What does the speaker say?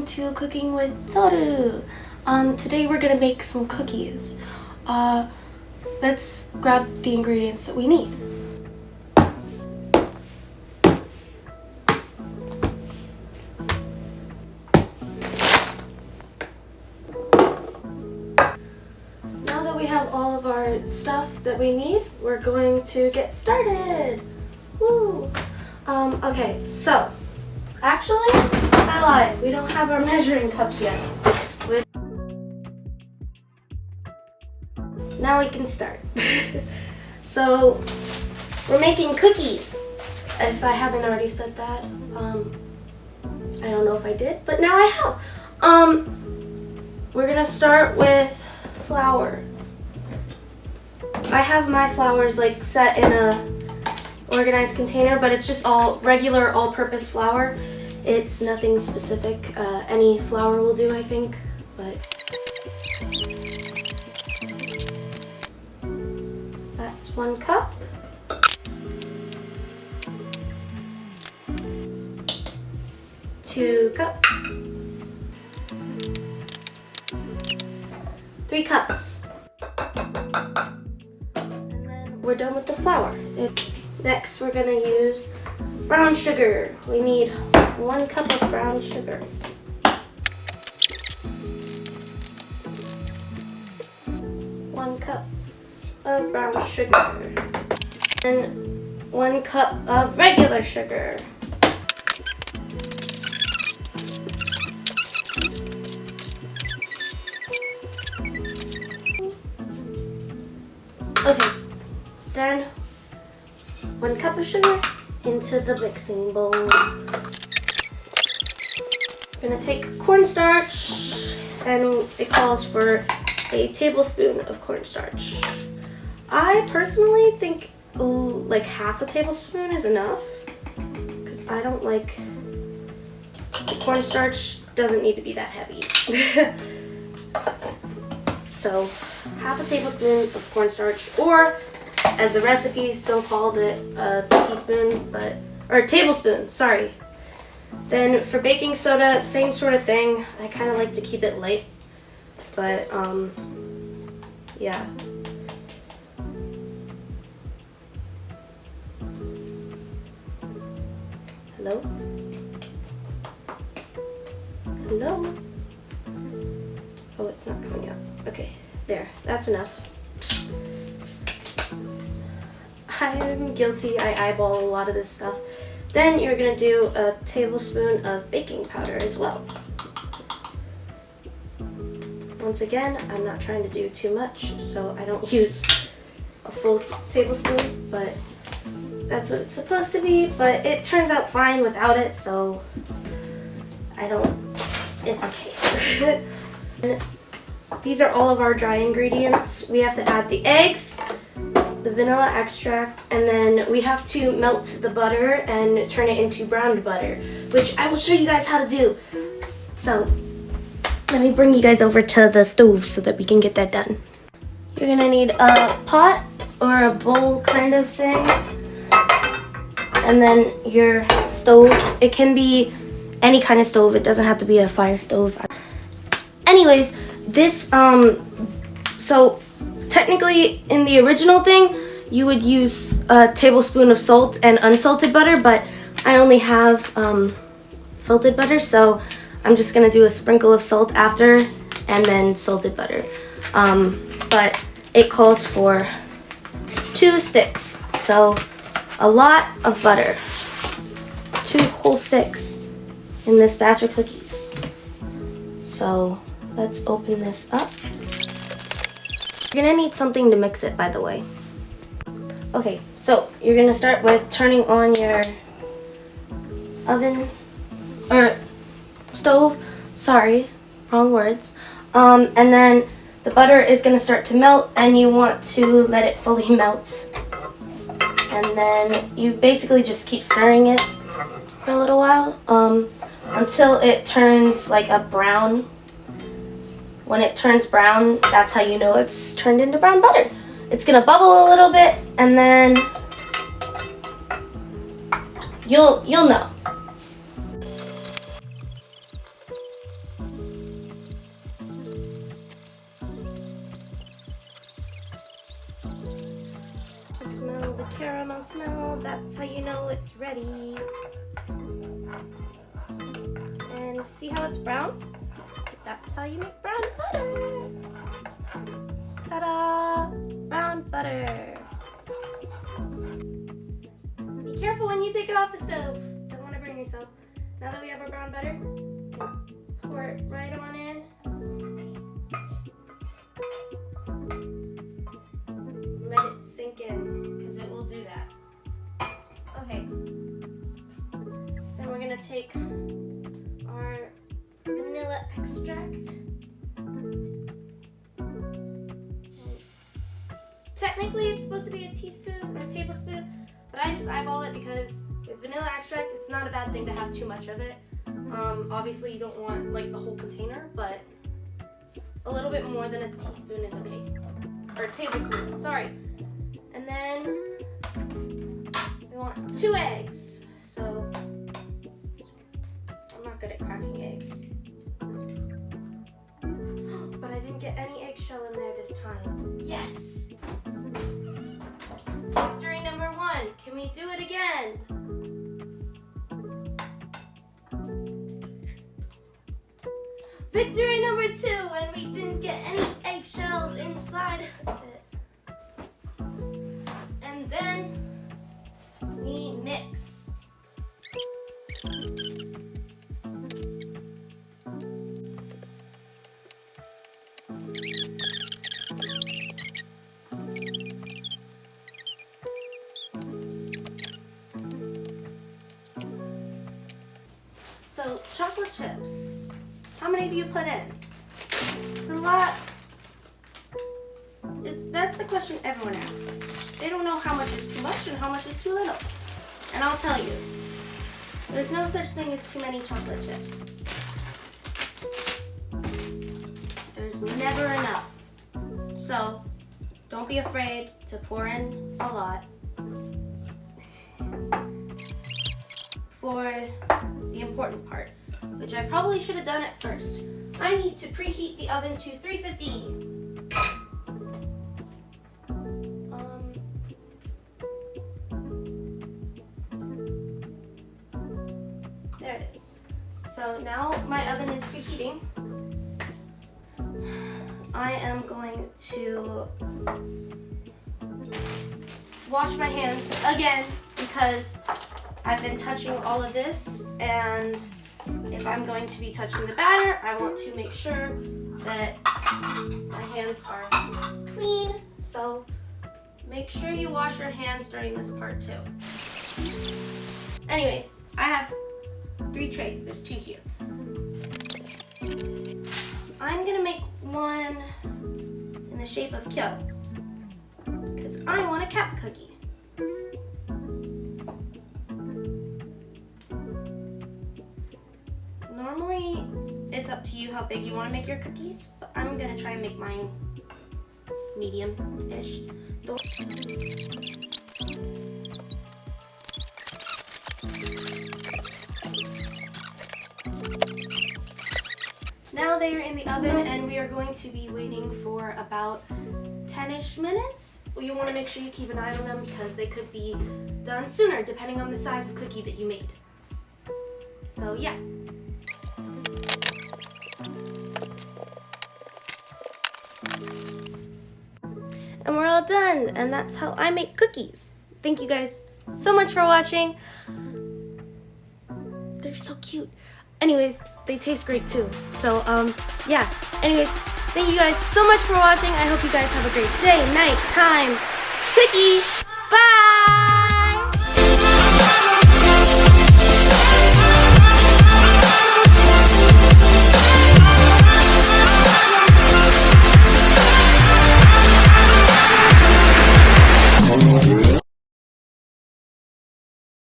to Cooking with Tohru. Today we're gonna make some cookies. Let's grab the ingredients that we need. Now that we have all of our stuff that we need, we're going to get started. Woo! Okay, so actually, I lied. We don't have our measuring cups yet. Now we can start. So, we're making cookies. If I haven't already said that, I don't know if I did, but now I have. We're gonna start with flour. I have my flours like set in a organized container, but it's just all regular all-purpose flour. It's nothing specific. Any flour will do, I think, but that's 1 cup. Two cups. 3 cups. And then we're done with the flour. Next, we're gonna use brown sugar. We need 1 cup of brown sugar. 1 cup of brown sugar. And 1 cup of regular sugar. Okay, then 1 cup of sugar into the mixing bowl. We're gonna take cornstarch, and it calls for a tablespoon of cornstarch. I personally think like half a tablespoon is enough, because I don't like, the cornstarch doesn't need to be that heavy. So half a tablespoon of cornstarch, or as the recipe so calls it, a teaspoon, or a tablespoon, sorry. Then for baking soda, same sort of thing. I kind of like to keep it light, but yeah. Hello? Hello? Oh, it's not coming out. Okay, there, that's enough. I'm guilty, I eyeball a lot of this stuff. Then you're gonna do a tablespoon of baking powder as well. Once again, I'm not trying to do too much, so I don't use a full tablespoon, but that's what it's supposed to be. But it turns out fine without it, so it's okay. These are all of our dry ingredients. We have to add the eggs, the vanilla extract, and then we have to melt the butter and turn it into browned butter, which I will show you guys how to do. So let me bring you guys over to the stove so that we can get that done. You're gonna need a pot or a bowl kind of thing, and then your stove. It can be any kind of stove. It doesn't have to be a fire stove. Anyways, this, so technically in the original thing, you would use a tablespoon of salt and unsalted butter, but I only have salted butter, so I'm just gonna do a sprinkle of salt after and then salted butter. But it calls for 2 sticks, so a lot of butter. 2 whole sticks in this batch of cookies. So let's open this up. You're gonna need something to mix it, by the way. Okay, so you're gonna start with turning on your oven, or stove, sorry, wrong words. And then the butter is gonna start to melt, and you want to let it fully melt. And then you basically just keep stirring it for a little while, until it turns like a brown. When it turns brown, that's how you know it's turned into brown butter. It's gonna bubble a little bit, and then you'll know. Smell the caramel smell. That's how you know it's ready. And see how it's brown? That's how you make brown butter. Ta-da! Brown butter. Be careful when you take it off the stove. Don't want to burn yourself. Now that we have our brown butter, pour it right on in. Let it sink in, because it will do that. Okay. Then we're going to take our vanilla extract. Technically, it's supposed to be a teaspoon or a tablespoon, but I just eyeball it because with vanilla extract, it's not a bad thing to have too much of it. Obviously, you don't want like the whole container, but a little bit more than a teaspoon is okay. Or a tablespoon, sorry. And then we want 2 eggs. So I'm not good at cracking eggs. But I didn't get any eggshell in there this time. Yes! Victory number 1. Can we do it again? Victory number 2, and we didn't get any eggshells inside of it. And then we mix. So, chocolate chips. How many of you put in? It's a lot. That's the question everyone asks. They don't know how much is too much and how much is too little. And I'll tell you, there's no such thing as too many chocolate chips. There's never enough. So, don't be afraid to pour in a lot. For the important part, which I probably should have done at first. I need to preheat the oven to 350. There it is. So now my oven is preheating. I am going to wash my hands again because I've been touching all of this, and if I'm going to be touching the batter, I want to make sure that my hands are clean. So make sure you wash your hands during this part too. Anyways, I have 3 trays. There's 2 here. I'm gonna make one in the shape of kyo because I want a cat cookie. Normally, it's up to you how big you want to make your cookies, but I'm gonna try and make mine medium-ish. Now they are in the oven, and we are going to be waiting for about 10-ish minutes. Well, you want to make sure you keep an eye on them because they could be done sooner depending on the size of cookie that you made. So yeah. And we're all done, and that's how I make cookies. Thank you guys so much for watching. They're so cute. Anyways, they taste great too. So, yeah. Anyways, thank you guys so much for watching. I hope you guys have a great day, night, time, cookie!